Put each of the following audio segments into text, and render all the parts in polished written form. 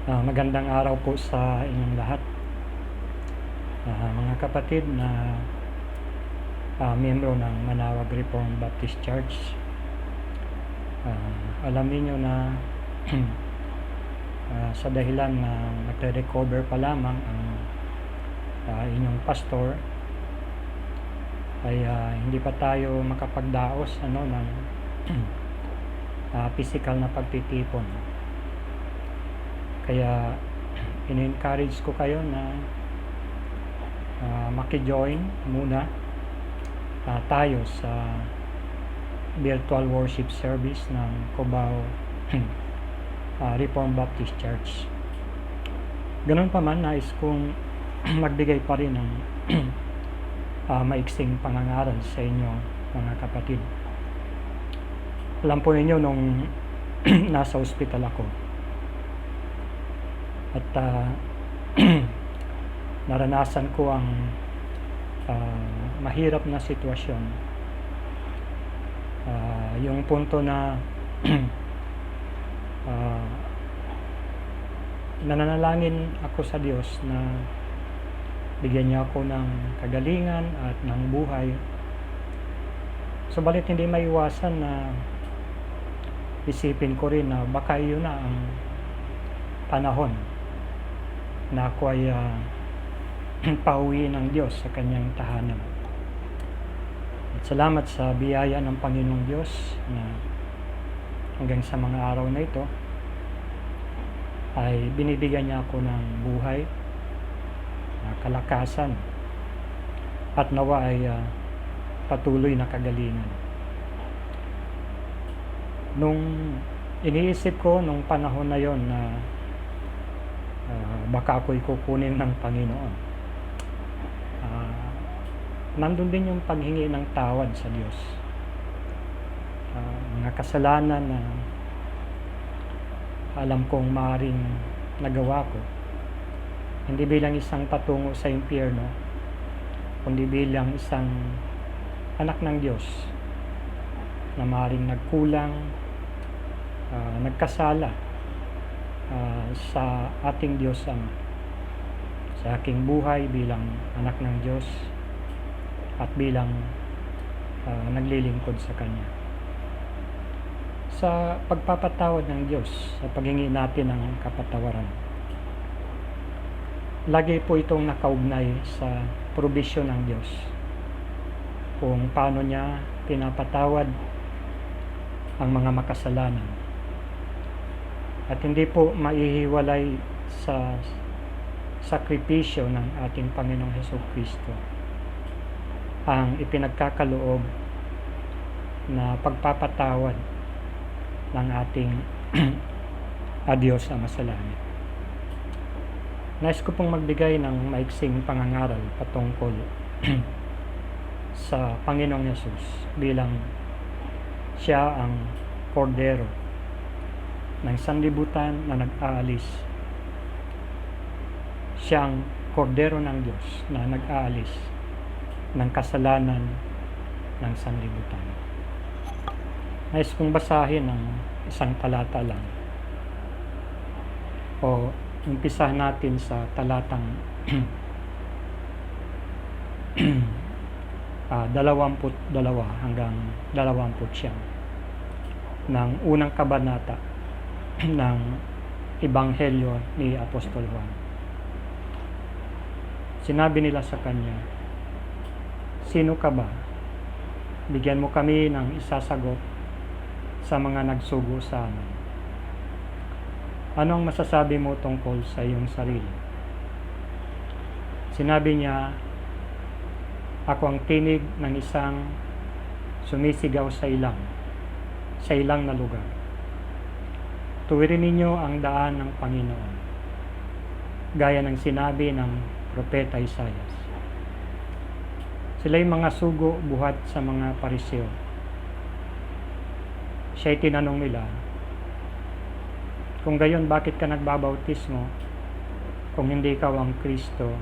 Magandang araw po sa inyong lahat, mga kapatid na miyembro ng Manaoag Reformed Baptist Church. Alam niyo na sa dahilan na nagre-recover pa lamang ang inyong pastor ay hindi pa tayo makapagdaos ng physical na pagtitipon. Kaya in-encourage ko kayo na maki-join muna tayo sa virtual worship service ng Cubao Reformed Baptist Church. Ganun pa man, nais kong magbigay pa rin ng maiksing pangangaral sa inyo, mga kapatid. Alam po ninyo nung nasa ospital ako at naranasan ko ang mahirap na sitwasyon, yung punto na nananalangin ako sa Diyos na bigyan niya ako ng kagalingan at ng buhay. Subalit hindi maiwasan na isipin ko rin na baka yun na ang panahon na ako ay pauwi ng Diyos sa kanyang tahanan. At salamat sa biyaya ng Panginoong Diyos na hanggang sa mga araw na ito ay binibigyan niya ako ng buhay, kalakasan, at nawa ay patuloy na kagalingan. Nung iniisip ko nung panahon na yon na baka ako'y kukunin ng Panginoon, nandun din yung paghingi ng tawad sa Diyos. Mga kasalanan na alam kong maaaring nagawa ko, hindi bilang isang patungo sa impyerno, kundi bilang isang anak ng Diyos na maaaring nagkulang, nagkasala sa ating Diyos Ama, sa aking buhay bilang anak ng Diyos at bilang naglilingkod sa Kanya. Sa pagpapatawad ng Diyos, sa paghingi natin ng kapatawaran, lagi po itong nakaugnay sa probisyon ng Diyos kung paano niya pinapatawad ang mga makasalanan. At hindi po maihiwalay sa sakripisyo ng ating Panginoong Hesukristo ang ipinagkakaloob na pagpapatawad ng ating Diyos na masalangit. Nais ko pong magbigay ng maiksing pangangaral patungkol sa Panginoong Hesus bilang siya ang kordero ng sanlibutan na nag-aalis. Siya ang kordero ng Diyos na nag-aalis ng kasalanan ng sanlibutan. Nais kong basahin ng isang talata lang, o umpisahan natin sa talatang 22 hanggang 29 ng unang kabanata ng Ebanghelyo ni Apostol Juan. Sinabi nila sa kanya, "Sino ka ba? Bigyan mo kami ng isasagot sa mga nagsugo sa amin. Ano ang masasabi mo tungkol sa iyong sarili?" Sinabi niya, "Ako ang tinig ng isang sumisigaw sa ilang na lugar. Tuwirin ninyo ang daan ng Panginoon." Gaya ng sinabi ng propeta Isaias. Sila'y mga sugo buhat sa mga Pariseo. Siya'y tinanong nila, "Kung gayon, bakit ka nagbabautismo kung hindi ikaw ang Kristo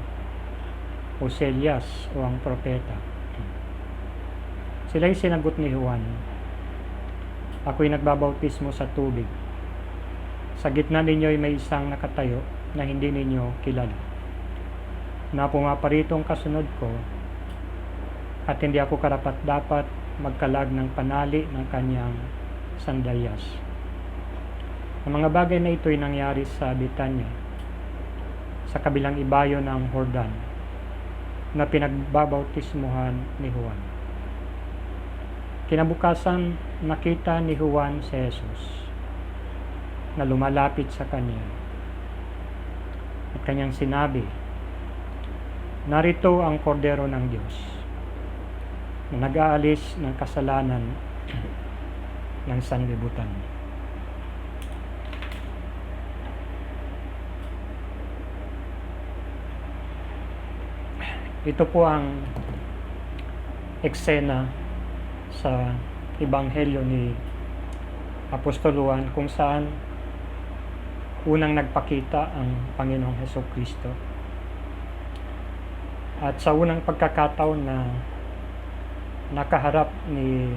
o si Elias o ang propeta?" Sila'y sinagot ni Juan, "Ako'y nagbabautismo sa tubig. Sa gitna ninyo ay may isang nakatayo na hindi ninyo kilala, na pumaparitong kasunod ko, at hindi ako karapat-dapat magkalag ng panali ng kanyang sandalyas. Ang mga bagay na ito ay nangyari sa Betania, sa kabilang ibayo ng Jordan, na pinagbabautismuhan ni Juan. Kinabukasan, nakita ni Juan si Jesus na lumalapit sa kanya, at kanyang sinabi, "Narito ang kordero ng Diyos na nag-aalis ng kasalanan ng sanlibutan." Ito po ang eksena sa Ebanghelyo ni Apostol Juan, kung saan unang nagpakita ang Panginoong Hesukristo. At sa unang pagkakataon na nakaharap ni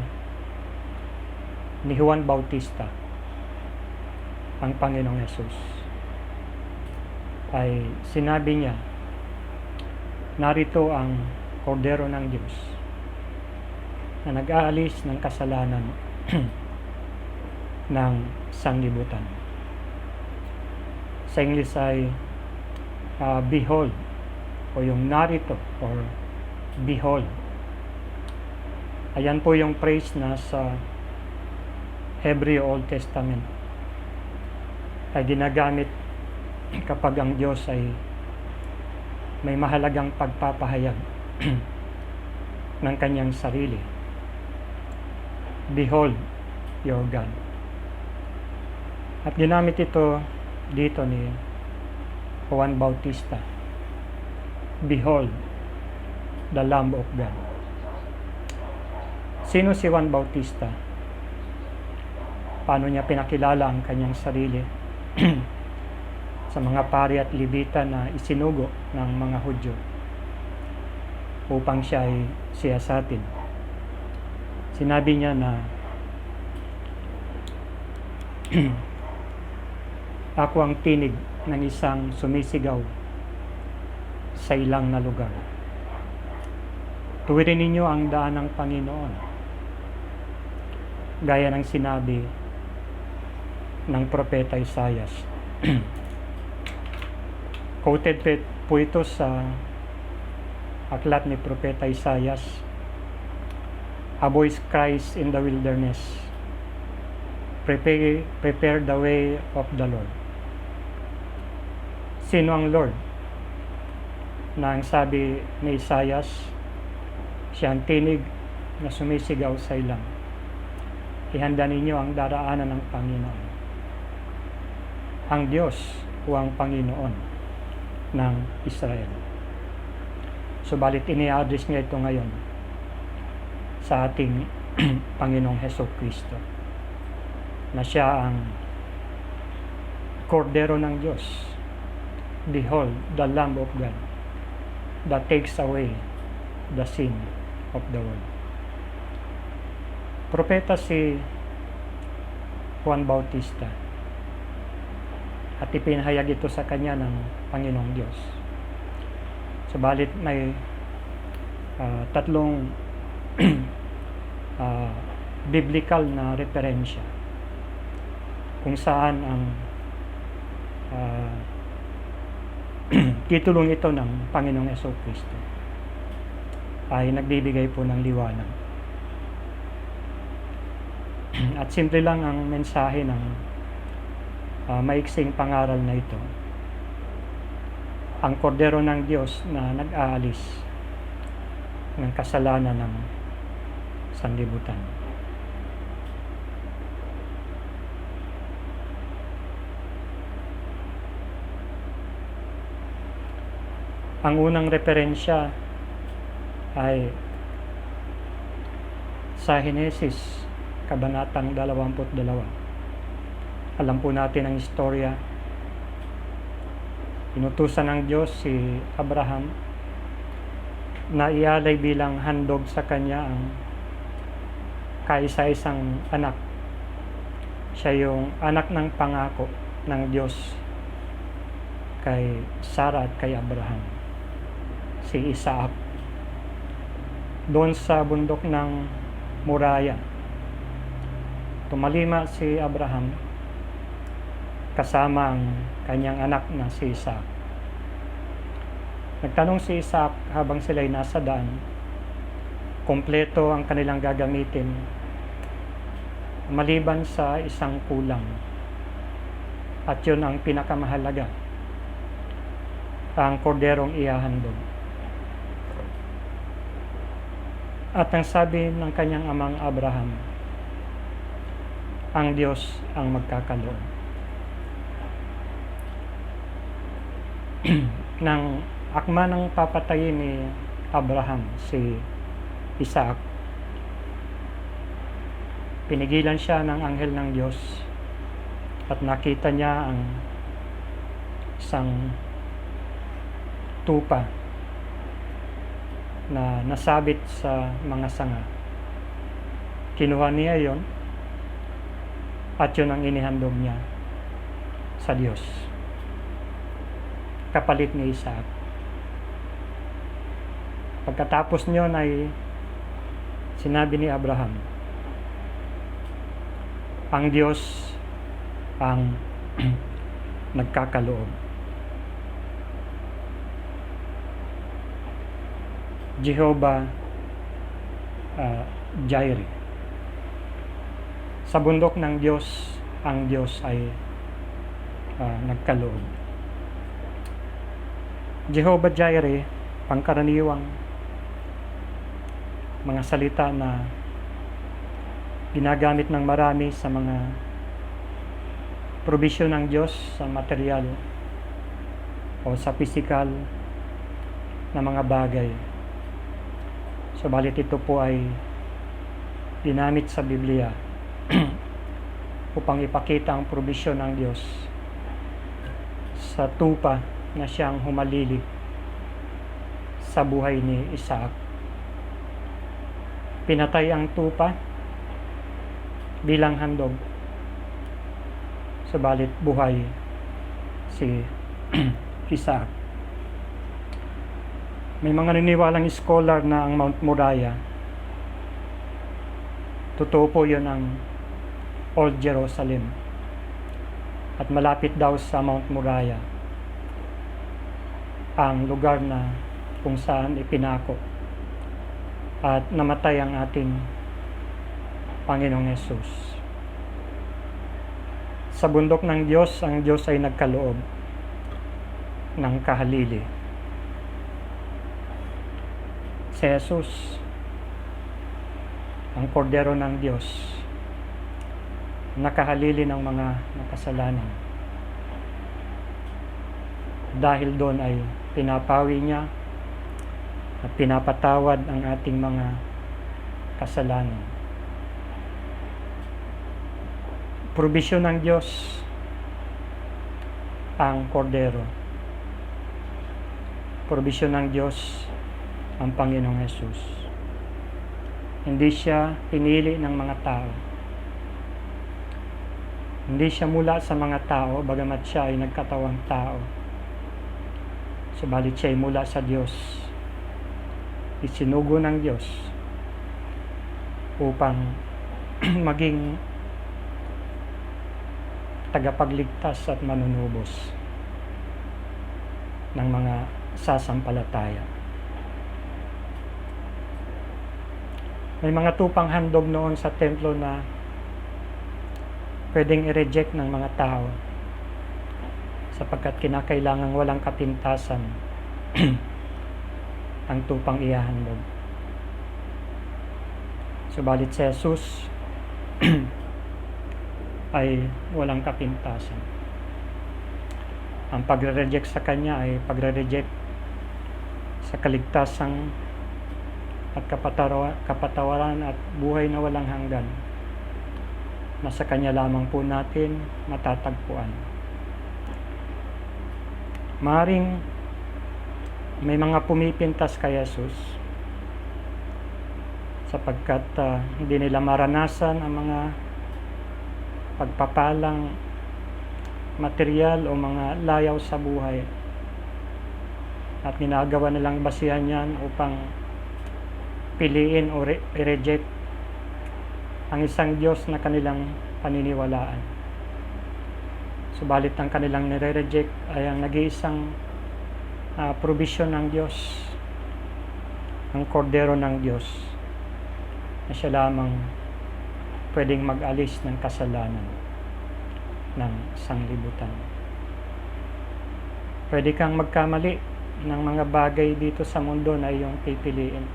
Juan Bautista ang Panginoong Hesus, ay sinabi niya, "Narito ang kordero ng Diyos na nag-aalis ng kasalanan ng sanlibutan." Sa English ay behold, o yung narito, or behold. Ayan po yung phrase na sa Hebrew Old Testament ay ginagamit kapag ang Diyos ay may mahalagang pagpapahayag ng kanyang sarili. Behold your God. At ginamit ito dito ni Juan Bautista. Behold the Lamb of God. Sino si Juan Bautista? Paano niya pinakilala ang kanyang sarili sa mga pari at Levita na isinugo ng mga Hudyo upang siya ay siyasatin? Sinabi niya na ako ang tinig ng isang sumisigaw sa ilang na lugar. Tuwirin ninyo ang daan ng Panginoon, gaya ng sinabi ng propeta Isaias. Quoted po ito sa aklat ni propeta Isaias. A voice cries in the wilderness, prepare the way of the Lord. Sino ang Lord? Na ang sabi ni Isaias, siya ang tinig na sumisigaw sa ilang. Ihanda ninyo ang daraanan ng Panginoon. Ang Diyos o ang Panginoon ng Israel. Subalit ini-address niya ito ngayon sa ating Panginoong Hesukristo, na siya ang kordero ng Diyos. Behold the Lamb of God that takes away the sin of the world. Propeta si Juan Bautista, at ipinahayag ito sa kanya ng Panginoong Diyos. Subalit may tatlong biblical na referensya kung saan ang titulong ito ng Panginoong Hesukristo ay nagbibigay po ng liwanag. At simple lang ang mensahe ng maiksing pangaral na ito. Ang kordero ng Diyos na nag-aalis ng kasalanan ng sanlibutan. Ang unang referensya ay sa Henesis, Kabanatang 22. Alam po natin ang istorya. Inutusan ng Diyos si Abraham na ialay bilang handog sa kanya ang kaisa-isang anak. Siya yung anak ng pangako ng Diyos kay Sarah at kay Abraham, si Isaac, doon sa bundok ng Moriah. Tumalima si Abraham kasama ang kanyang anak na si Isaac. Nagtanong si Isaac habang sila'y nasa daan, kompleto ang kanilang gagamitin maliban sa isang kulang, at yun ang pinakamahalaga, ang korderong ihahandog. At ang sabi ng kanyang amang Abraham, ang Diyos ang magkakaloob. Nang akma ng papatayin ni Abraham si Isaac, pinigilan siya ng anghel ng Diyos at nakita niya ang isang tupa na nasabit sa mga sanga. Kinuha niya yon at yun ang inihandog niya sa Diyos, kapalit ni Isaac. Pagkatapos niyon ay sinabi ni Abraham, ang Diyos ang nagkakaloob. Jehovah Jireh. Sa bundok ng Diyos, ang Diyos ay nagkaloob. Jehovah Jireh, pangkaraniwang mga salita na ginagamit ng marami sa mga probisyon ng Diyos sa material o sa physical na mga bagay. Subalit ito po ay ginamit sa Biblia upang ipakita ang probisyon ng Diyos sa tupa na siyang humalili sa buhay ni Isaac. Pinatay ang tupa bilang handog, subalit buhay si Isaac. May mga naniniwalang scholar na ang Mount Moriah, totoo po yun ang Old Jerusalem, at malapit daw sa Mount Moriah ang lugar na kung saan ipinako at namatay ang ating Panginoong Hesus. Sa bundok ng Diyos, ang Diyos ay nagkaloob ng kahalili. Si Jesus, ang kordero ng Diyos, nakahalili ng mga makasalanan. Dahil doon ay pinapawi niya at pinapatawad ang ating mga kasalanan. Probisyon ng Diyos ang kordero. Probisyon ng Diyos ang Panginoong Hesus. Hindi siya pinili ng mga tao. Hindi siya mula sa mga tao, bagamat siya ay nagkatawang tao. Subalit siya ay mula sa Diyos. Isinugo ng Diyos upang maging tagapagligtas at manunubos ng mga sasampalataya. May mga tupang handog noon sa templo na pwedeng i-reject ng mga tao sapagkat kinakailangan walang kapintasan ang tupang ihahandog. Subalit si Jesus ay walang kapintasan. Ang pagre-reject sa kanya ay pagre-reject sa kaligtasan at kapatawaran at buhay na walang hanggan na sa kanya lamang po natin matatagpuan. Maring may mga pumipintas kay Jesus sapagkat hindi nila maranasan ang mga pagpapalang material o mga layaw sa buhay. At ginagawa nilang basihan yan upang piliin o i-reject ang isang Diyos na kanilang paniniwalaan. Subalit ang kanilang nire-reject ay ang nag-iisang provision ng Diyos, ang kordero ng Diyos, na siya lamang pwedeng mag-alis ng kasalanan ng sanglibutan. Pwede kang magkamali ng mga bagay dito sa mundo na iyong pipiliin.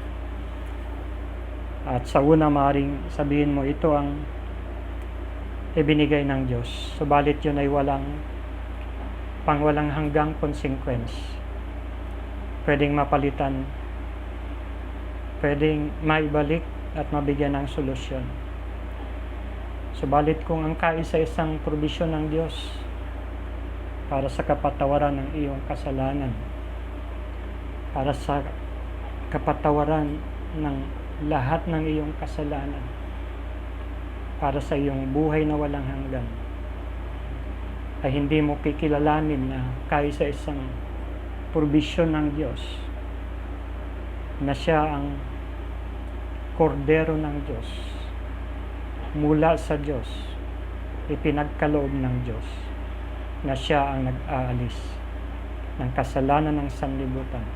At sa una maaaring sabihin mo, ito ang ibinigay ng Diyos. Subalit yun ay walang hanggang consequence. Pwedeng mapalitan, pwedeng maibalik at mabigyan ng solusyon. Subalit kung ang kaisa-isang probisyon ng Diyos para sa kapatawaran ng iyong kasalanan, para sa kapatawaran ng lahat ng iyong kasalanan, para sa iyong buhay na walang hanggan, ay hindi mo kikilalanin na kaisa-isang probisyon ng Diyos, na siya ang kordero ng Diyos, mula sa Diyos, ipinagkaloob ng Diyos, na siya ang nag-aalis ng kasalanan ng sanlibutan.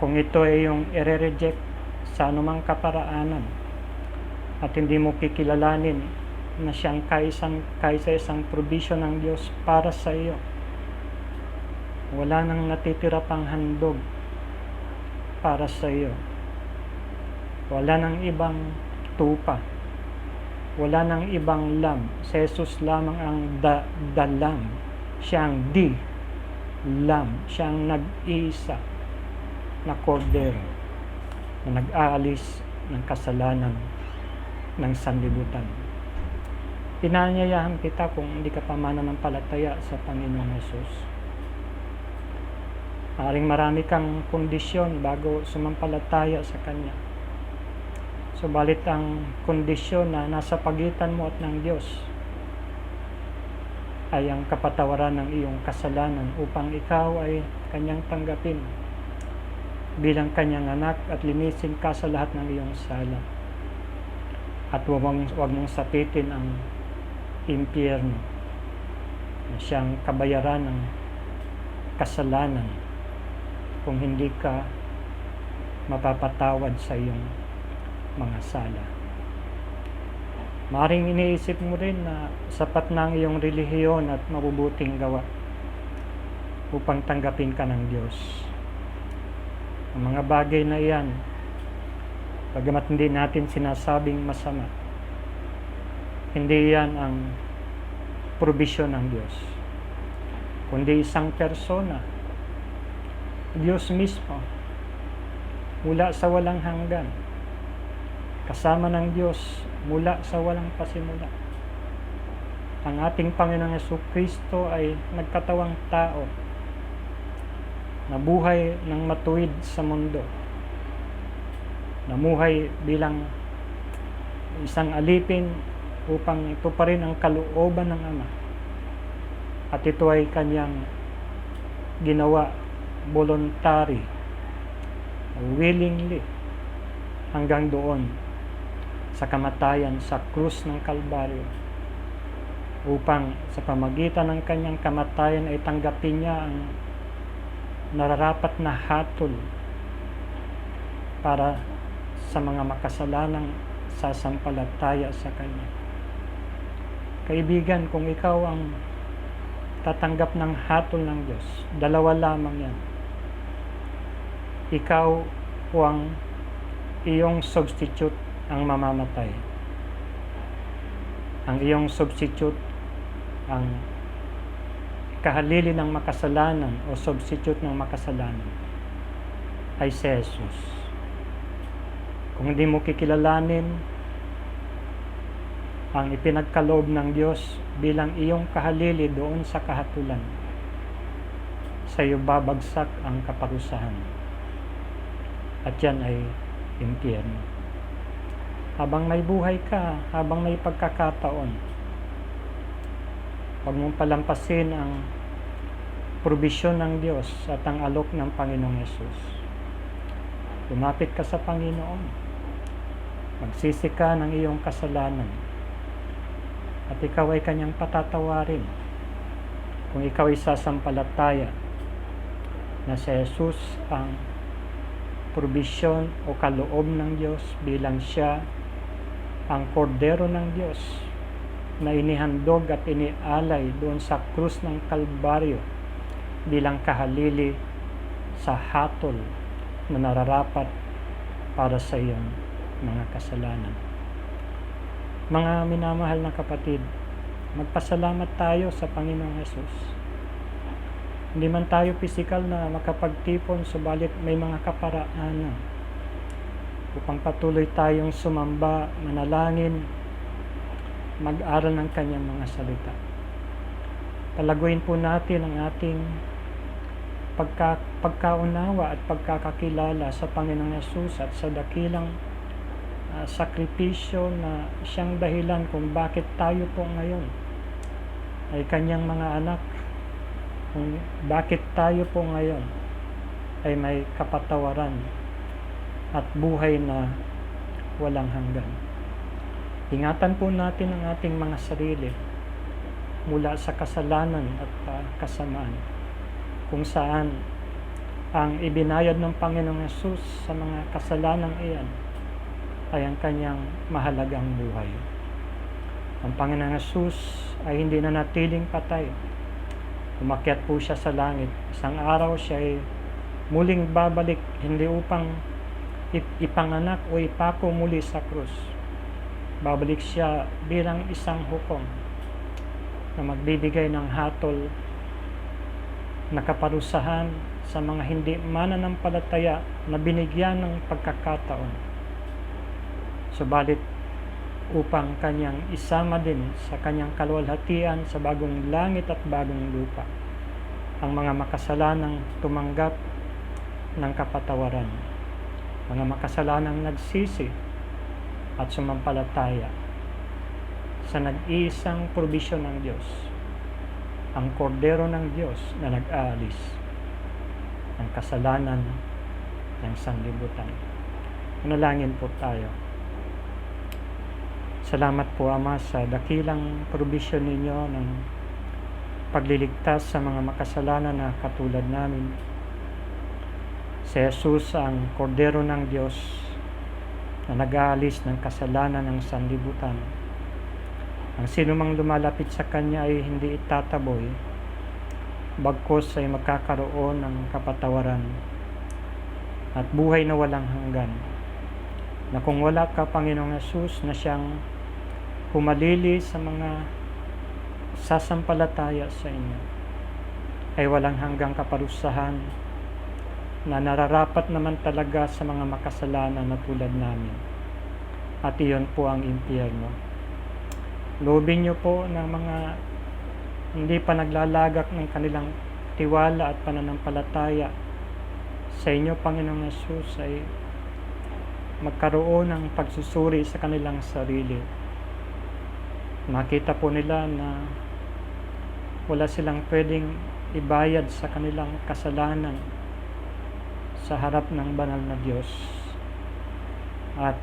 Kung ito ay yung i-reject sa anumang kaparaanan at hindi mo kikilalanin na siyang kaisa-isang provision ng Diyos para sa iyo, wala nang natitira pang handog para sa iyo. Wala nang ibang tupa. Wala nang ibang lamb. Si Jesus lamang ang the lamb. Siya ang the lamb. Siya ang nag-iisa na kordero na nag-aalis ng kasalanan ng sanlibutan. Pinanyayahan kita kung hindi ka pa mananampalataya sa Panginoong Jesus. Maaaring marami kang kondisyon bago sumampalataya sa Kanya. Subalit ang kondisyon na nasa pagitan mo at ng Diyos ay ang kapatawaran ng iyong kasalanan upang ikaw ay Kanyang tanggapin bilang Kanyang anak at linisin ka sa lahat ng iyong sala. At huwag mong sapitin ang impyerno na siyang kabayaran ng kasalanan kung hindi ka mapapatawad sa iyong mga sala. Maaaring iniisip mo rin na sapat na ang iyong relihiyon at mabubuting gawa upang tanggapin ka ng Diyos. Ang mga bagay na iyan, bagamat hindi natin sinasabing masama, hindi yan ang probisyon ng Diyos, kundi isang persona, Diyos mismo, mula sa walang hanggan, kasama ng Diyos mula sa walang pasimula. Ang ating Panginoong Jesucristo ay nagkatawang tao, nabuhay ng matuwid sa mundo, namuhay bilang isang alipin upang ito pa rin ang kalooban ng Ama. At ito ay Kanyang ginawa voluntary, willingly, hanggang doon sa kamatayan sa krus ng Kalbaryo, upang sa pamagitan ng Kanyang kamatayan ay tanggapin niya ang nararapat na hatol para sa mga makasalanang sasampalataya sa Kanya. Kaibigan, kung ikaw ang tatanggap ng hatol ng Diyos, dalawa lamang yan. Ikaw o ang iyong substitute ang mamamatay. Ang iyong substitute, ang kahalili ng makasalanan o substitute ng makasalanan ay si Jesus. Kung hindi mo kikilalanin ang ipinagkaloob ng Diyos bilang iyong kahalili doon sa kahatulan, sa iyo babagsak ang kaparusahan. At yan ay impyerno. Habang may buhay ka, habang may pagkakataon, Huwag mong palampasin ang probisyon ng Diyos at ang alok ng Panginoong Yesus. Lumapit ka sa Panginoon. Magsisi ka ng iyong kasalanan. At ikaw ay kanyang patatawarin. Kung ikaw ay sasampalataya na si Jesus ang probisyon o kaloob ng Diyos bilang siya ang kordero ng Diyos na inihandog at inialay doon sa krus ng Kalbaryo bilang kahalili sa hatol na nararapat para sa iyong mga kasalanan. Mga minamahal na kapatid, magpasalamat tayo sa Panginoong Hesus. Hindi man tayo pisikal na makapagtipon, subalit may mga kaparaanan upang patuloy tayong sumamba, manalangin, mag-aral ng kanyang mga salita. Palaguin po natin ang ating pagkaunawa at pagkakakilala sa Panginoong Yesus at sa dakilang sakripisyo na siyang dahilan kung bakit tayo po ngayon ay kanyang mga anak, kung bakit tayo po ngayon ay may kapatawaran at buhay na walang hanggan. Ingatan po natin ang ating mga sarili mula sa kasalanan at kasamaan, kung saan ang ibinayad ng Panginoong Yesus sa mga kasalanang iyan ay ang kanyang mahalagang buhay. Ang Panginoong Yesus ay hindi na natiling patay. Umakyat po siya sa langit. Isang araw siya ay muling babalik, hindi upang ipanganak o ipako muli sa krus. Babalik siya bilang isang hukom na magbibigay ng hatol na kaparusahan sa mga hindi mananampalataya na binigyan ng pagkakataon. Subalit upang kanyang isama din sa kanyang kaluwalhatian sa bagong langit at bagong lupa ang mga makasalanang tumanggap ng kapatawaran, mga makasalanang nagsisi at sumampalataya sa nag-iisang probisyon ng Diyos, ang kordero ng Diyos na nag-aalis ng kasalanan ng sanlibutan. Manalangin po tayo. Salamat po, Ama, sa dakilang probisyon ninyo ng pagliligtas sa mga makasalanan na katulad namin. Si Jesus ang kordero ng Diyos na nag-aalis ng kasalanan ng sanlibutan. Ang sino mang lumalapit sa Kanya ay hindi itataboy, bagkus ay magkakaroon ng kapatawaran at buhay na walang hanggan. Na kung wala ka, Panginoong Yesus, na siyang humalili sa mga sasampalataya sa inyo, ay walang hanggang kaparusahan na nararapat naman talaga sa mga makasalanan na tulad namin. At iyon po ang impyerno. Loobin niyo po ng mga hindi pa naglalagak ng kanilang tiwala at pananampalataya sa inyo, Panginoong Yesus, ay magkaroon ng pagsusuri sa kanilang sarili. Makita po nila na wala silang pwedeng ibayad sa kanilang kasalanan sa harap ng banal na Diyos, at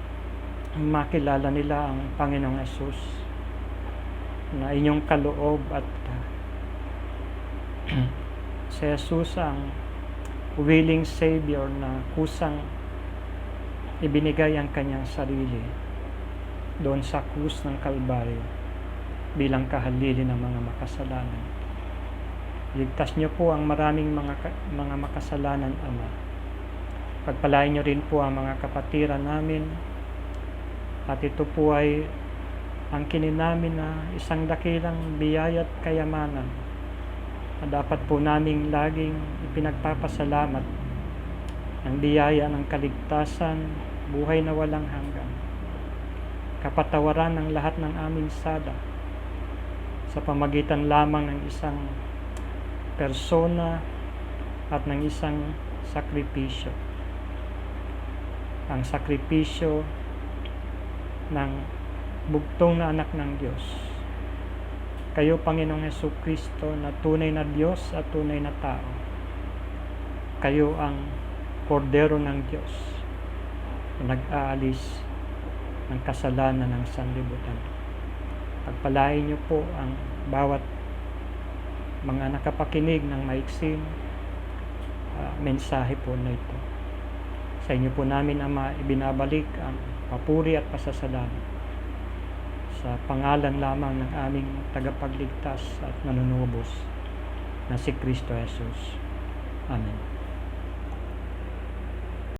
makilala nila ang Panginoong Yesus na inyong kaloob at si Jesus ang willing Savior na kusang ibinigay ang kanyang sarili doon sa krus ng Kalbaryo bilang kahalili ng mga makasalanan. Ligtas niyo po ang maraming mga makasalanan, Ama. Pagpalain niyo rin po ang mga kapatiran namin, at ito po ay ang kininamin na isang dakilang biyaya at kayamanan na dapat po naming laging ipinagpapasalamat, ang biyaya ng kaligtasan, buhay na walang hanggan, kapatawaran ng lahat ng aming sala sa pamagitan lamang ng isang persona at ng isang sakripisyo. Ang sakripisyo ng bugtong na anak ng Diyos, Kayo, Panginoong Jesucristo, na tunay na Diyos at tunay na tao. Kayo ang kordero ng Diyos na nag-aalis ng kasalanan ng sanlibutan. Pagpalain niyo po ang bawat mga nakapakinig ng maiksing mensahe po na ito. Sa inyo po namin, Ama, ibinabalik ang papuri at pasasalamat sa pangalan lamang ng aming tagapagligtas at manunubos na si Kristo Jesus. Amen.